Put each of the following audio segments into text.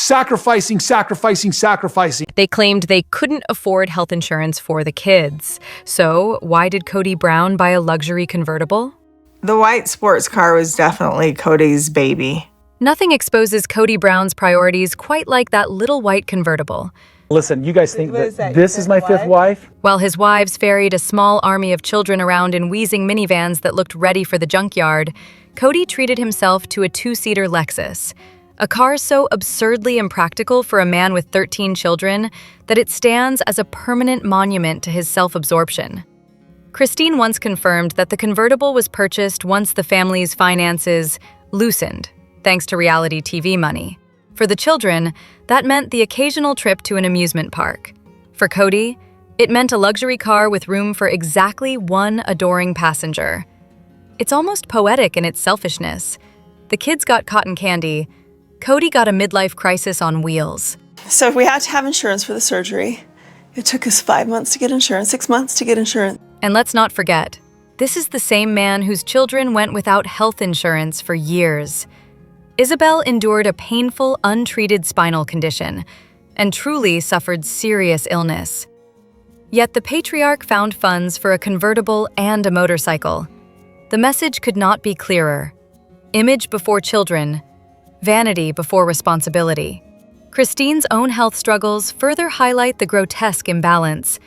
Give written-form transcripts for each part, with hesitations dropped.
sacrificing, sacrificing, sacrificing. They claimed they couldn't afford health insurance for the kids. So why did Kody Brown buy a luxury convertible? The white sports car was definitely Kody's baby. Nothing exposes Kody Brown's priorities quite like that little white convertible. Listen, you guys think that this is my fifth wife? While his wives ferried a small army of children around in wheezing minivans that looked ready for the junkyard, Kody treated himself to a two-seater Lexus, a car so absurdly impractical for a man with 13 children that it stands as a permanent monument to his self-absorption. Christine once confirmed that the convertible was purchased once the family's finances loosened, thanks to reality TV money. For the children, that meant the occasional trip to an amusement park. For Kody, it meant a luxury car with room for exactly one adoring passenger. It's almost poetic in its selfishness. The kids got cotton candy. Kody got a midlife crisis on wheels. So we had to have insurance for the surgery. It took us 5 months to get insurance, 6 months to get insurance. And let's not forget, this is the same man whose children went without health insurance for years. Isabel endured a painful, untreated spinal condition and truly suffered serious illness. Yet the patriarch found funds for a convertible and a motorcycle. The message could not be clearer. Image before children, vanity before responsibility. Christine's own health struggles further highlight the grotesque imbalance.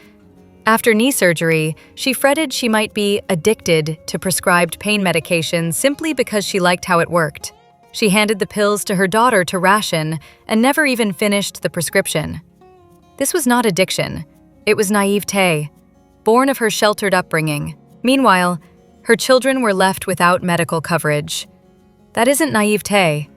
After knee surgery, she fretted she might be addicted to prescribed pain medication simply because she liked how it worked. She handed the pills to her daughter to ration and never even finished the prescription. This was not addiction. It was naivete, born of her sheltered upbringing. Meanwhile, her children were left without medical coverage. That isn't naivete.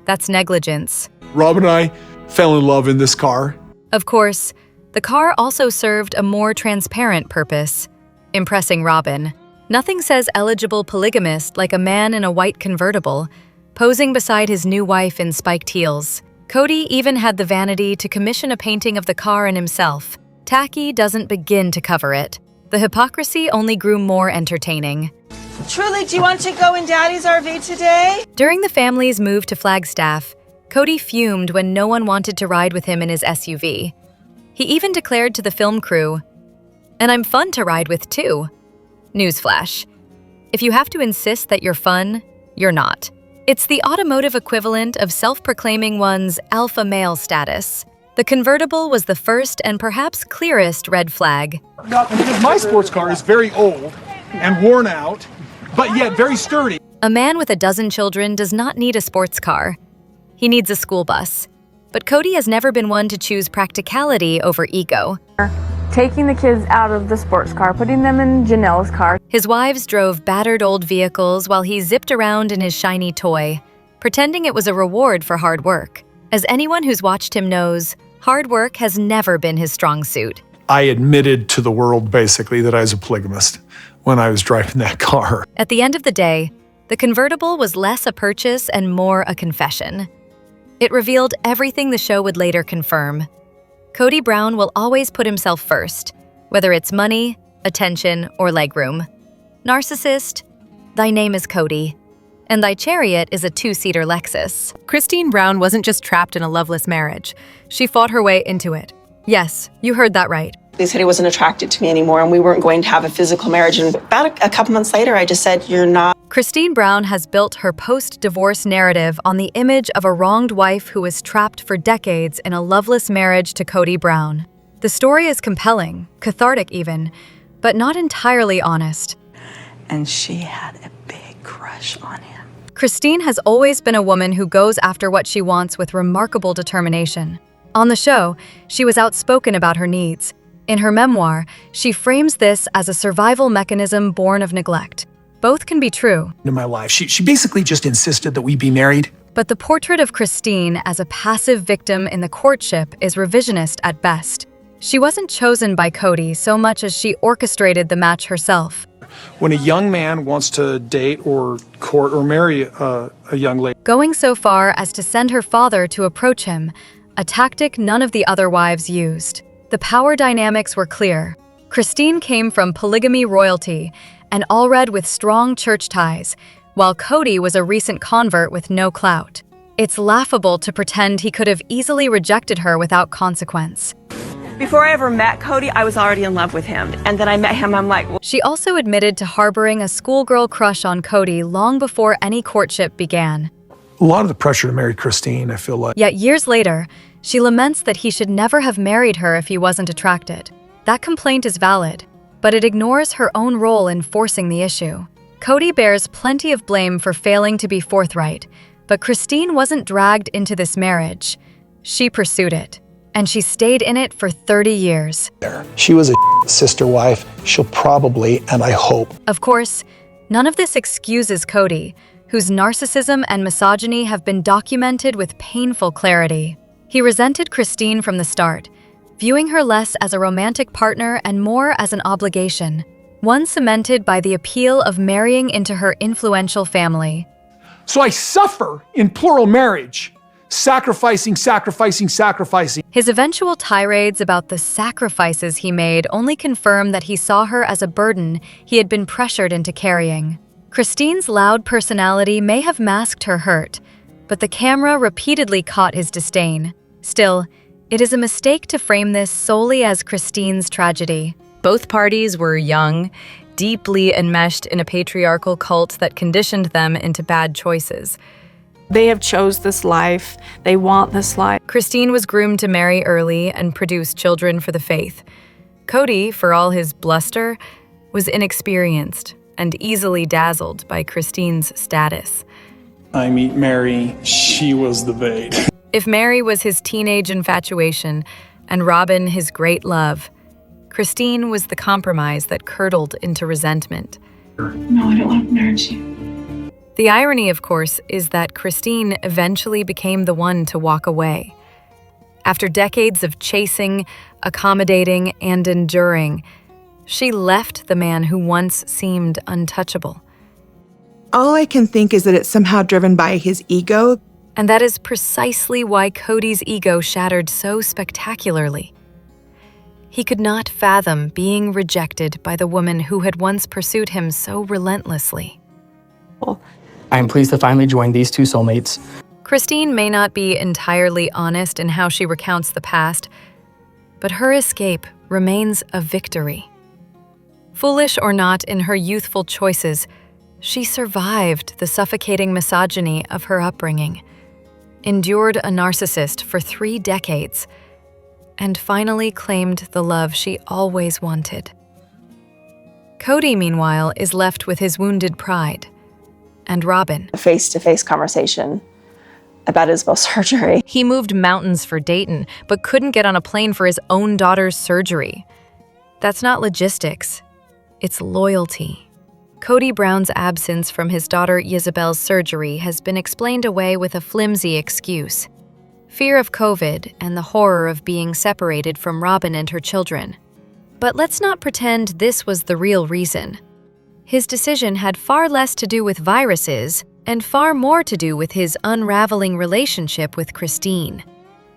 That's negligence. Rob and I fell in love in this car. Of course, the car also served a more transparent purpose, impressing Robin. Nothing says eligible polygamist like a man in a white convertible, posing beside his new wife in spiked heels. Kody even had the vanity to commission a painting of the car and himself. Tacky doesn't begin to cover it. The hypocrisy only grew more entertaining. Truly, do you want to go in Daddy's RV today? During the family's move to Flagstaff, Kody fumed when no one wanted to ride with him in his SUV. He even declared to the film crew, "And I'm fun to ride with too." Newsflash. If you have to insist that you're fun, you're not. It's the automotive equivalent of self-proclaiming one's alpha male status. The convertible was the first and perhaps clearest red flag. Because my sports car is very old and worn out, but yet very sturdy. A man with a dozen children does not need a sports car. He needs a school bus. But Kody has never been one to choose practicality over ego. Taking the kids out of the sports car, putting them in Janelle's car. His wives drove battered old vehicles while he zipped around in his shiny toy, pretending it was a reward for hard work. As anyone who's watched him knows, hard work has never been his strong suit. I admitted to the world, basically, that I was a polygamist when I was driving that car. At the end of the day, the convertible was less a purchase and more a confession. It revealed everything the show would later confirm. Kody Brown will always put himself first, whether it's money, attention, or legroom. Narcissist, thy name is Kody, and thy chariot is a two-seater Lexus. Christine Brown wasn't just trapped in a loveless marriage. She fought her way into it. Yes, you heard that right. They said he wasn't attracted to me anymore and we weren't going to have a physical marriage. And about a couple months later, I just said, "You're not." Christine Brown has built her post-divorce narrative on the image of a wronged wife who was trapped for decades in a loveless marriage to Kody Brown. The story is compelling, cathartic even, but not entirely honest. And she had a big crush on him. Christine has always been a woman who goes after what she wants with remarkable determination. On the show, she was outspoken about her needs. In her memoir, she frames this as a survival mechanism born of neglect. Both can be true. In my life, she basically just insisted that we be married. But the portrait of Christine as a passive victim in the courtship is revisionist at best. She wasn't chosen by Kody so much as she orchestrated the match herself. When a young man wants to date or court or marry a young lady, Going so far as to send her father to approach him, a tactic none of the other wives used. The power dynamics were clear. Christine came from polygamy royalty and Allred with strong church ties, while Kody was a recent convert with no clout. It's laughable to pretend he could have easily rejected her without consequence. Before I ever met Cody, I was already in love with him. And then I met him, I'm like, She also admitted to harboring a schoolgirl crush on Cody long before any courtship began. A lot of the pressure to marry Christine, I feel like. Yet years later, she laments that he should never have married her if he wasn't attracted. That complaint is valid, but it ignores her own role in forcing the issue. Cody bears plenty of blame for failing to be forthright, but Christine wasn't dragged into this marriage. She pursued it, and she stayed in it for 30 years. She was a sister wife. She'll probably, and I hope. Of course, none of this excuses Cody, whose narcissism and misogyny have been documented with painful clarity. He resented Christine from the start, viewing her less as a romantic partner and more as an obligation, one cemented by the appeal of marrying into her influential family. So I suffer in plural marriage, sacrificing. His eventual tirades about the sacrifices he made only confirm that he saw her as a burden he had been pressured into carrying. Christine's loud personality may have masked her hurt, but the camera repeatedly caught his disdain. Still, it is a mistake to frame this solely as Christine's tragedy. Both parties were young, deeply enmeshed in a patriarchal cult that conditioned them into bad choices. They have chose this life. They want this life. Christine was groomed to marry early and produce children for the faith. Cody, for all his bluster, was inexperienced and easily dazzled by Christine's status. I meet Mary, she was the bait. If Mary was his teenage infatuation and Robin his great love, Christine was the compromise that curdled into resentment. No, I don't want to marry you. The irony, of course, is that Christine eventually became the one to walk away. After decades of chasing, accommodating, and enduring, she left the man who once seemed untouchable. All I can think is that it's somehow driven by his ego. And that is precisely why Cody's ego shattered so spectacularly. He could not fathom being rejected by the woman who had once pursued him so relentlessly. I am pleased to finally join these two soulmates. Christine may not be entirely honest in how she recounts the past, but her escape remains a victory. Foolish or not in her youthful choices, she survived the suffocating misogyny of her upbringing, endured a narcissist for 3 decades, and finally claimed the love she always wanted. Cody, meanwhile, is left with his wounded pride, and Robin. A face-to-face conversation about Isabel's surgery. He moved mountains for Dayton, but couldn't get on a plane for his own daughter's surgery. That's not logistics, it's loyalty. Cody Brown's absence from his daughter Isabel's surgery has been explained away with a flimsy excuse: fear of COVID and the horror of being separated from Robin and her children. But let's not pretend this was the real reason. His decision had far less to do with viruses and far more to do with his unraveling relationship with Christine.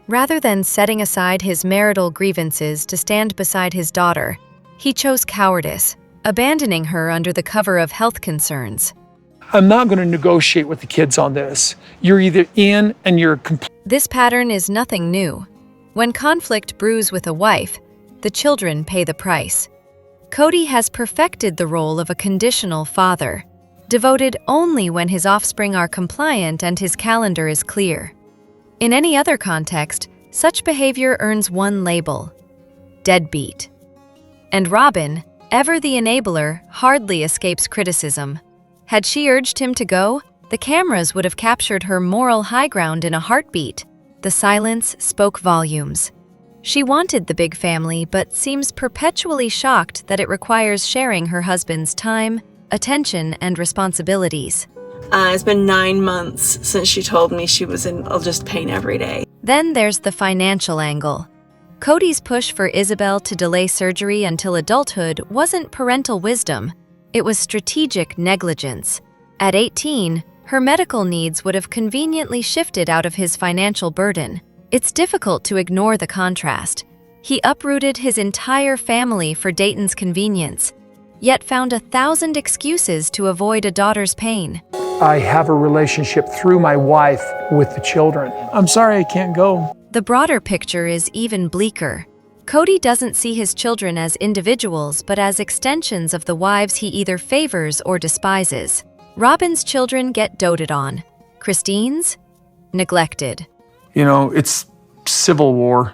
Rather than setting aside his marital grievances to stand beside his daughter, he chose cowardice, abandoning her under the cover of health concerns. I'm not going to negotiate with the kids on this. You're either in and you're This pattern is nothing new. When conflict brews with a wife, the children pay the price. Cody has perfected the role of a conditional father, devoted only when his offspring are compliant and his calendar is clear. In any other context, such behavior earns one label: deadbeat. And Robin, ever the enabler, hardly escapes criticism. Had she urged him to go, the cameras would have captured her moral high ground in a heartbeat. The silence spoke volumes. She wanted the big family, but seems perpetually shocked that it requires sharing her husband's time, attention, and responsibilities. It's been 9 months since she told me she was in just pain every day. Then there's the financial angle. Cody's push for Isabel to delay surgery until adulthood wasn't parental wisdom. It was strategic negligence. At 18, her medical needs would have conveniently shifted out of his financial burden. It's difficult to ignore the contrast. He uprooted his entire family for Dayton's convenience, yet found 1,000 excuses to avoid a daughter's pain. I have a relationship through my wife with the children. I'm sorry I can't go. The broader picture is even bleaker. Cody doesn't see his children as individuals, but as extensions of the wives he either favors or despises. Robin's children get doted on. Christine's? Neglected. You know, it's civil war.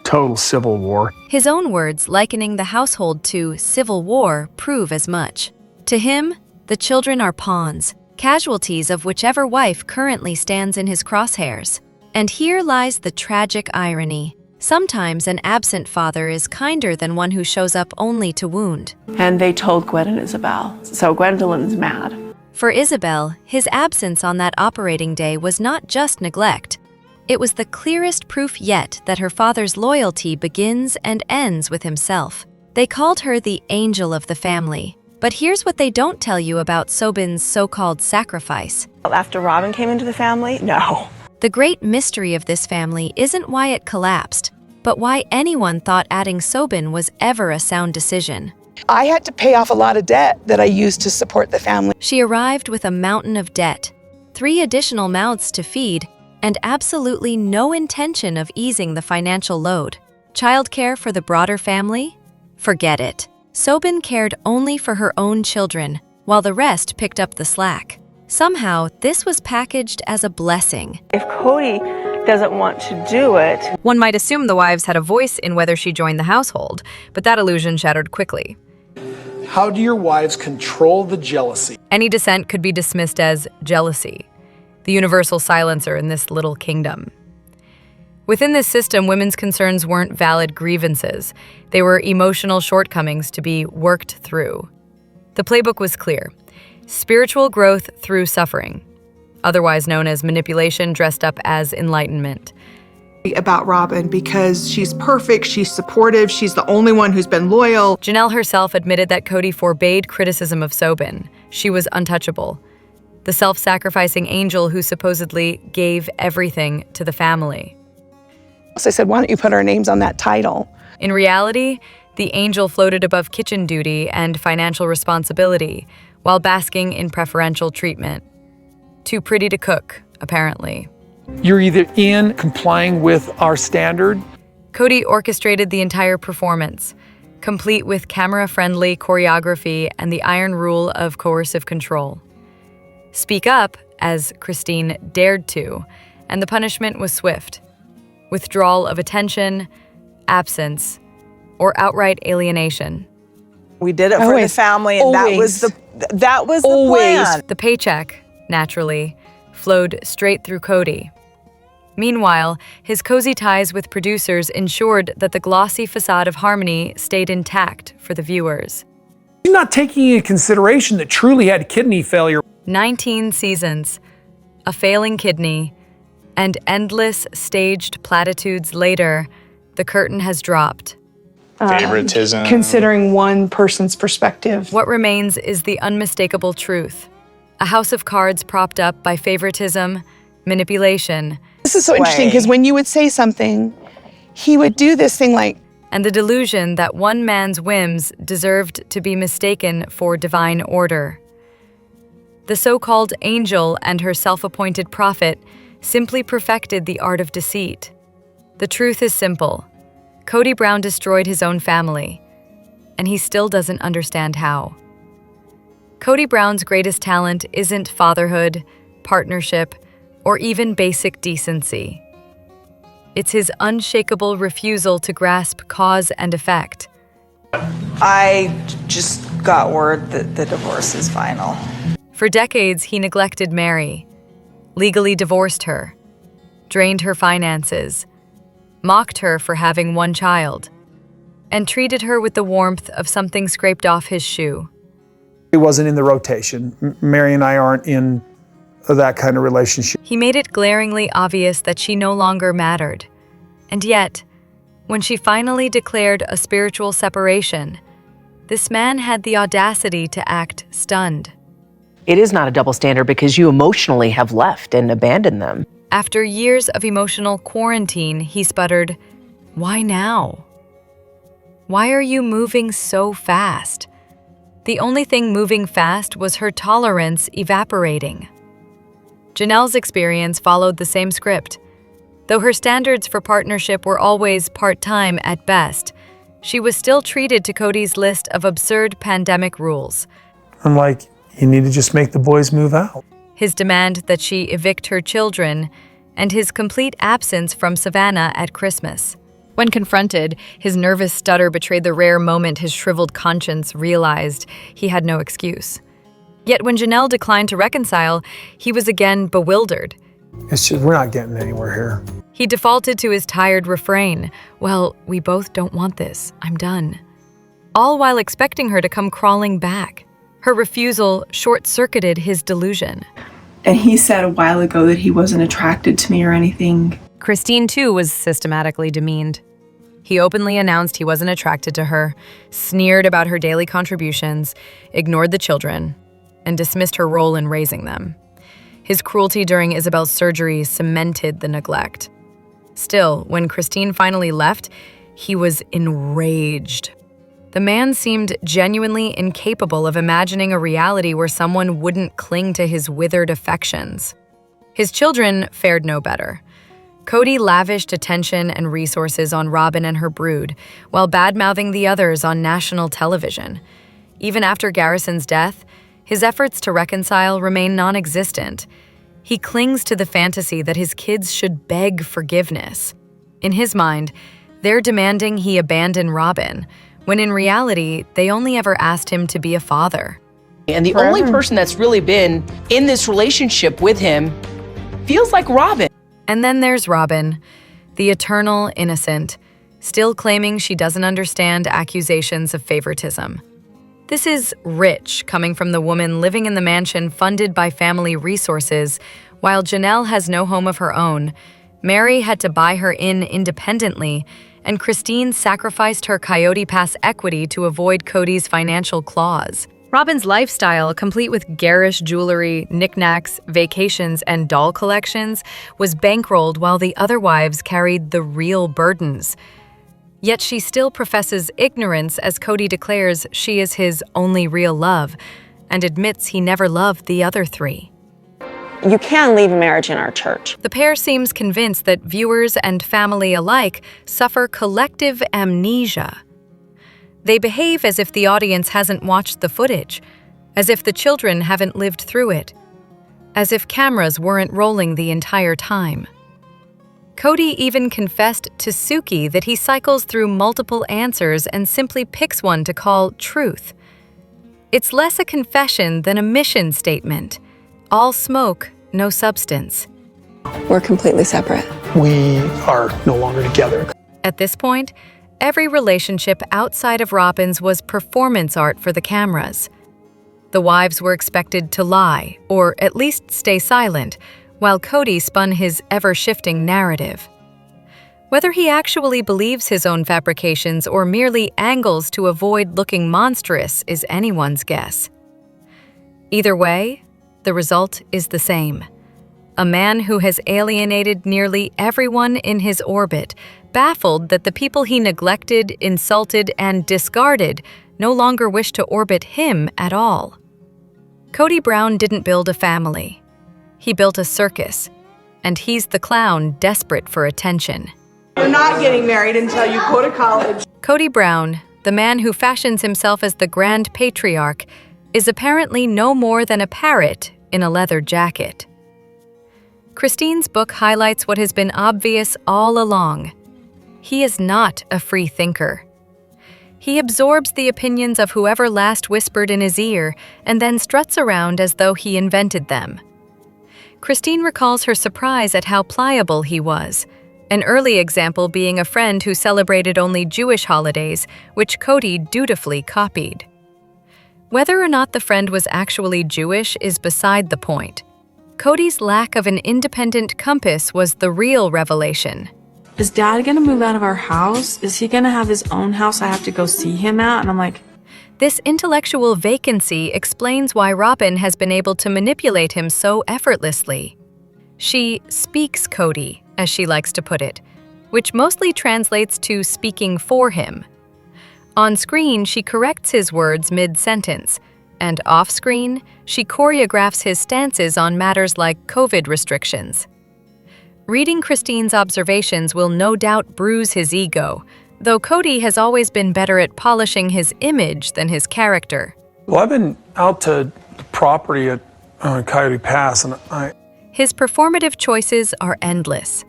Total civil war. His own words likening the household to civil war prove as much. To him, the children are pawns, casualties of whichever wife currently stands in his crosshairs. And here lies the tragic irony. Sometimes an absent father is kinder than one who shows up only to wound. And they told Gwen and Isabel. So Gwendolyn's mad. For Isabel, his absence on that operating day was not just neglect. It was the clearest proof yet that her father's loyalty begins and ends with himself. They called her the angel of the family. But here's what they don't tell you about Sobin's so-called sacrifice. After Robin came into the family, no. The great mystery of this family isn't why it collapsed, but why anyone thought adding Sobin was ever a sound decision. I had to pay off a lot of debt that I used to support the family. She arrived with a mountain of debt, 3 additional mouths to feed, and absolutely no intention of easing the financial load. Childcare for the broader family? Forget it. Sobin cared only for her own children, while the rest picked up the slack. Somehow, this was packaged as a blessing. If Cody doesn't want to do it, One might assume the wives had a voice in whether she joined the household, but that illusion shattered quickly. How do your wives control the jealousy? Any dissent could be dismissed as jealousy, the universal silencer in this little kingdom. Within this system, women's concerns weren't valid grievances. They were emotional shortcomings to be worked through. The playbook was clear. Spiritual growth through suffering, otherwise known as manipulation dressed up as enlightenment. about Robin because she's perfect, she's supportive, she's the only one who's been loyal. Janelle herself admitted that Cody forbade criticism of Sobin. She was untouchable. The self-sacrificing angel who supposedly gave everything to the family. So I said, why don't you put our names on that title? In reality, the angel floated above kitchen duty and financial responsibility while basking in preferential treatment. Too pretty to cook, apparently. You're either in complying with our standard. Cody orchestrated the entire performance, complete with camera-friendly choreography and the iron rule of coercive control. Speak up, as Christine dared to, and the punishment was swift. Withdrawal of attention, absence, or outright alienation. We did it for the family, and that was the plan. The paycheck, naturally, flowed straight through Cody. Meanwhile, his cozy ties with producers ensured that the glossy facade of harmony stayed intact for the viewers. You're not taking into consideration that Truly had kidney failure. 19 seasons, a failing kidney, and endless staged platitudes later, the curtain has dropped. Favoritism. Considering one person's perspective. What remains is the unmistakable truth. A house of cards propped up by favoritism, manipulation. This is so interesting because when you would say something, he would do this thing like, and the delusion that one man's whims deserved to be mistaken for divine order. The so-called angel and her self-appointed prophet simply perfected the art of deceit. The truth is simple. Cody Brown destroyed his own family, and he still doesn't understand how. Cody Brown's greatest talent isn't fatherhood, partnership, or even basic decency. It's his unshakable refusal to grasp cause and effect. I just got word that the divorce is final. For decades, he neglected Mary, legally divorced her, drained her finances, mocked her for having one child, and treated her with the warmth of something scraped off his shoe. He wasn't in the rotation. Mary and I aren't in that kind of relationship. He made it glaringly obvious that she no longer mattered. And yet, when she finally declared a spiritual separation, this man had the audacity to act stunned. It is not a double standard because you emotionally have left and abandoned them. After years of emotional quarantine, he sputtered, "Why now? Why are you moving so fast? The only thing moving fast was her tolerance evaporating. Janelle's experience followed the same script. Though her standards for partnership were always part-time at best, she was still treated to Cody's list of absurd pandemic rules. I'm like, you need to just make the boys move out. His demand that she evict her children, and his complete absence from Savannah at Christmas. When confronted, his nervous stutter betrayed the rare moment his shriveled conscience realized he had no excuse. Yet when Janelle declined to reconcile, he was again bewildered. It's just, we're not getting anywhere here. He defaulted to his tired refrain, "Well, we both don't want this. I'm done." All while expecting her to come crawling back. Her refusal short-circuited his delusion. And he said a while ago that he wasn't attracted to me or anything. Christine, too, was systematically demeaned. He openly announced he wasn't attracted to her, sneered about her daily contributions, ignored the children, and dismissed her role in raising them. His cruelty during Isabel's surgery cemented the neglect. Still, when Christine finally left, he was enraged. The man seemed genuinely incapable of imagining a reality where someone wouldn't cling to his withered affections. His children fared no better. Cody lavished attention and resources on Robin and her brood, while bad-mouthing the others on national television. Even after Garrison's death, his efforts to reconcile remain non-existent. He clings to the fantasy that his kids should beg forgiveness. In his mind, they're demanding he abandon Robin, when in reality, they only ever asked him to be a father. And the only person that's really been in this relationship with him feels like Robin. And then there's Robin, the eternal innocent, still claiming she doesn't understand accusations of favoritism. This is rich, coming from the woman living in the mansion funded by family resources, while Janelle has no home of her own. Mary had to buy her in independently, and Christine sacrificed her Coyote Pass equity to avoid Cody's financial claws. Robin's lifestyle, complete with garish jewelry, knickknacks, vacations, and doll collections, was bankrolled while the other wives carried the real burdens. Yet she still professes ignorance as Cody declares she is his only real love and admits he never loved the other three. You can leave a marriage in our church. The pair seems convinced that viewers and family alike suffer collective amnesia. They behave as if the audience hasn't watched the footage, as if the children haven't lived through it, as if cameras weren't rolling the entire time. Cody even confessed to Suki that he cycles through multiple answers and simply picks one to call truth. It's less a confession than a mission statement. All smoke, no substance. We're completely separate. We are no longer together. At this point, every relationship outside of Robin's was performance art for the cameras. The wives were expected to lie, or at least stay silent, while Cody spun his ever-shifting narrative. Whether he actually believes his own fabrications or merely angles to avoid looking monstrous is anyone's guess. Either way, the result is the same. A man who has alienated nearly everyone in his orbit, baffled that the people he neglected, insulted, and discarded no longer wish to orbit him at all. Cody Brown didn't build a family. He built a circus, and he's the clown desperate for attention. You're not getting married until you go to college. Cody Brown, the man who fashions himself as the grand patriarch, is apparently no more than a parrot in a leather jacket. Christine's book highlights what has been obvious all along. He is not a free thinker. He absorbs the opinions of whoever last whispered in his ear and then struts around as though he invented them. Christine recalls her surprise at how pliable he was, an early example being a friend who celebrated only Jewish holidays, which Cody dutifully copied. Whether or not the friend was actually Jewish is beside the point. Cody's lack of an independent compass was the real revelation. Is Dad gonna move out of our house? Is he gonna have his own house I have to go see him at? And I'm like, this intellectual vacancy explains why Robin has been able to manipulate him so effortlessly. She speaks Cody, as she likes to put it, which mostly translates to speaking for him. On screen, she corrects his words mid-sentence, and off-screen, she choreographs his stances on matters like COVID restrictions. Reading Christine's observations will no doubt bruise his ego, though Cody has always been better at polishing his image than his character. Well, I've been out to the property at Coyote Pass, and His performative choices are endless.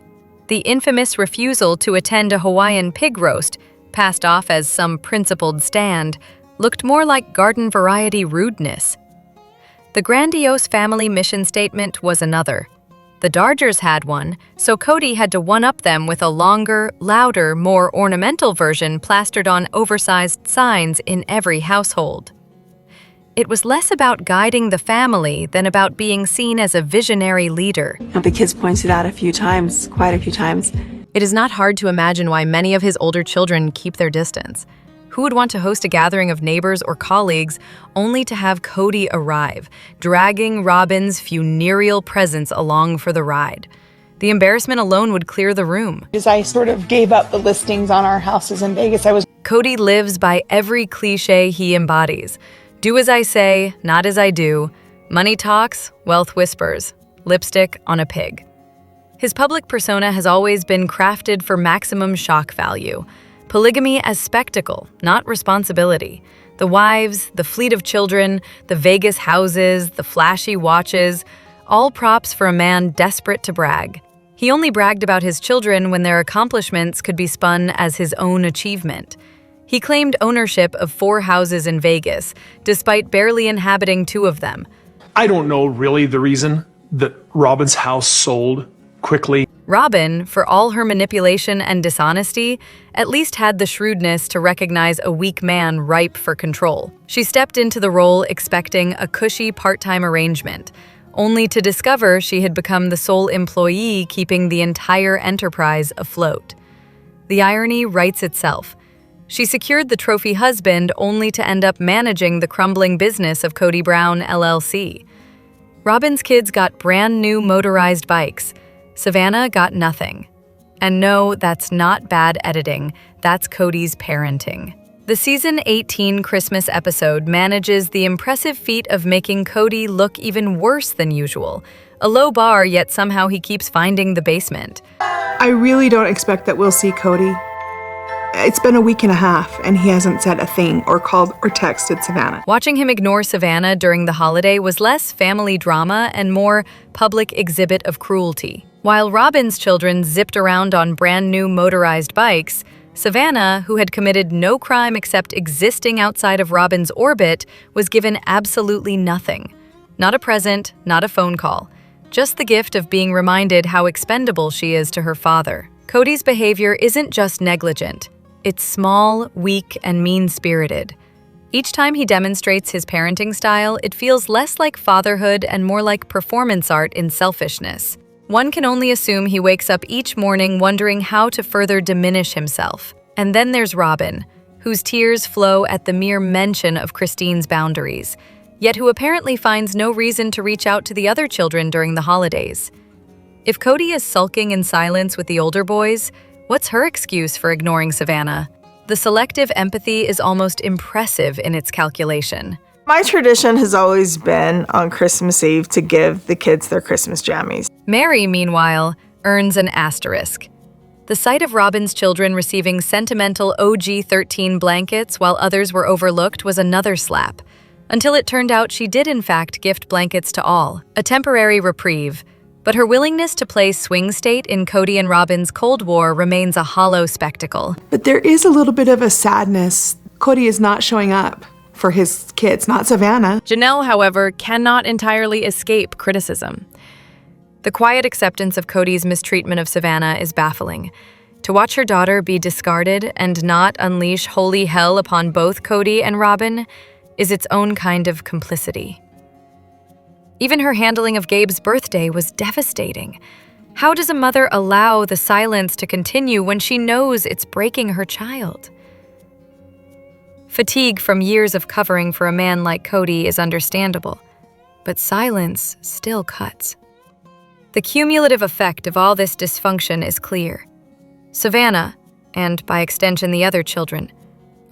The infamous refusal to attend a Hawaiian pig roast, passed off as some principled stand, looked more like garden variety rudeness. The grandiose family mission statement was another. The Dodgers had one, so Cody had to one-up them with a longer, louder, more ornamental version plastered on oversized signs in every household. It was less about guiding the family than about being seen as a visionary leader. The kids pointed out quite a few times. It is not hard to imagine why many of his older children keep their distance. Who would want to host a gathering of neighbors or colleagues only to have Cody arrive, dragging Robin's funereal presence along for the ride? The embarrassment alone would clear the room. As I sort of gave up the listings on our houses in Vegas, Cody lives by every cliche he embodies. Do as I say, not as I do. Money talks, wealth whispers. Lipstick on a pig. His public persona has always been crafted for maximum shock value. Polygamy as spectacle, not responsibility. The wives, the fleet of children, the Vegas houses, the flashy watches, all props for a man desperate to brag. He only bragged about his children when their accomplishments could be spun as his own achievement. He claimed ownership of 4 houses in Vegas, despite barely inhabiting 2 of them. I don't know really the reason that Robin's house sold quickly. Robin, for all her manipulation and dishonesty, at least had the shrewdness to recognize a weak man ripe for control. She stepped into the role expecting a cushy part-time arrangement, only to discover she had become the sole employee keeping the entire enterprise afloat. The irony writes itself. She secured the trophy husband only to end up managing the crumbling business of Cody Brown, LLC. Robin's kids got brand new motorized bikes. Savannah got nothing. And no, that's not bad editing, that's Cody's parenting. The season 18 Christmas episode manages the impressive feat of making Cody look even worse than usual. A low bar, yet somehow he keeps finding the basement. I really don't expect that we'll see Cody. It's been a week and a half, and he hasn't said a thing or called or texted Savannah. Watching him ignore Savannah during the holiday was less family drama and more public exhibit of cruelty. While Robin's children zipped around on brand new motorized bikes, Savannah, who had committed no crime except existing outside of Robin's orbit, was given absolutely nothing. Not a present, not a phone call. Just the gift of being reminded how expendable she is to her father. Cody's behavior isn't just negligent. It's small, weak, and mean-spirited. Each time he demonstrates his parenting style, it feels less like fatherhood and more like performance art in selfishness. One can only assume he wakes up each morning wondering how to further diminish himself. And then there's Robin, whose tears flow at the mere mention of Christine's boundaries, yet who apparently finds no reason to reach out to the other children during the holidays. If Cody is sulking in silence with the older boys, what's her excuse for ignoring Savannah? The selective empathy is almost impressive in its calculation. My tradition has always been on Christmas Eve to give the kids their Christmas jammies. Mary, meanwhile, earns an asterisk. The sight of Robin's children receiving sentimental OG-13 blankets while others were overlooked was another slap, until it turned out she did in fact gift blankets to all, a temporary reprieve. But her willingness to play swing state in Cody and Robin's Cold War remains a hollow spectacle. But there is a little bit of a sadness. Cody is not showing up for his kids, not Savannah. Janelle, however, cannot entirely escape criticism. The quiet acceptance of Cody's mistreatment of Savannah is baffling. To watch her daughter be discarded and not unleash holy hell upon both Cody and Robin is its own kind of complicity. Even her handling of Gabe's birthday was devastating. How does a mother allow the silence to continue when she knows it's breaking her child? Fatigue from years of covering for a man like Cody is understandable, but silence still cuts. The cumulative effect of all this dysfunction is clear. Savannah, and by extension the other children,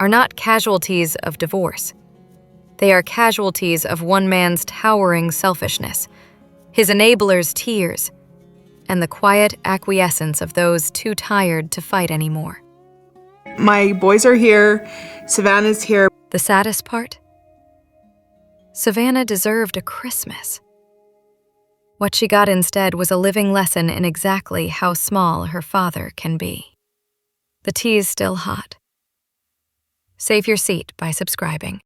are not casualties of divorce. They are casualties of one man's towering selfishness, his enablers' tears, and the quiet acquiescence of those too tired to fight anymore. My boys are here. Savannah's here. The saddest part? Savannah deserved a Christmas. What she got instead was a living lesson in exactly how small her father can be. The tea is still hot. Save your seat by subscribing.